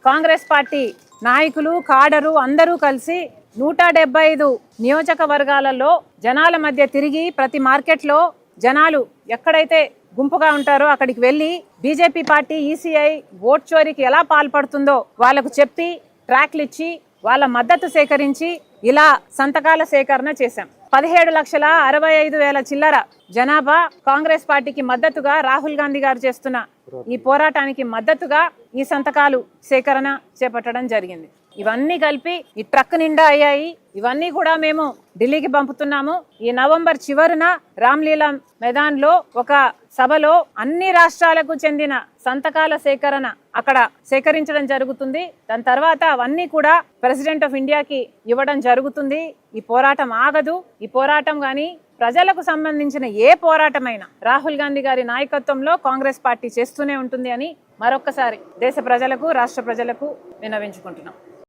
Congress party నాయకులు కాడరు అందరూ కలిసి 175 నియోజకవర్గాలలో జనాల మధ్య తిరిగి ప్రతి మార్కెట్లో జనాలు ఎక్కడైతే గుంపుగా ఉంటారో అక్కడికి వెళ్ళి బీజేపీ పార్టీ ఈసీఐ ఓట్ చోరీకి ఎలా పాల్పడుతుందో వాళ్ళకు చెప్పి ట్రాక్లు ఇచ్చి వాళ్ళ మద్దతు సేకరించి ఇలా సంతకాల సేకరణ చేశాం. 17,65,000 చిల్లర జనాభా కాంగ్రెస్ పార్టీకి మద్దతుగా రాహుల్ గాంధీ గారు చేస్తున్న ఈ పోరాటానికి మద్దతుగా ఈ సంతకాలు సేకరణ చేపట్టడం జరిగింది. ఇవన్నీ కలిపి ఈ ట్రక్ నిండా అయ్యాయి. ఇవన్నీ కూడా మేము ఢిల్లీకి పంపుతున్నాము. ఈ నవంబర్ చివరిన రామ్లీలా మైదాన్లో ఒక సభలో అన్ని రాష్ట్రాలకు చెందిన సంతకాల సేకరణ అక్కడ సేకరించడం జరుగుతుంది. దాని తర్వాత అవన్నీ కూడా ప్రెసిడెంట్ ఆఫ్ ఇండియాకి ఇవ్వడం జరుగుతుంది. ఈ పోరాటం ఆగదు. ఈ పోరాటం కానీ ప్రజలకు సంబంధించిన ఏ పోరాటమైనా రాహుల్ గాంధీ గారి నాయకత్వంలో కాంగ్రెస్ పార్టీ చేస్తూనే ఉంటుంది అని మరొక్కసారి దేశ ప్రజలకు రాష్ట్ర ప్రజలకు విన్నవించుకుంటున్నాం.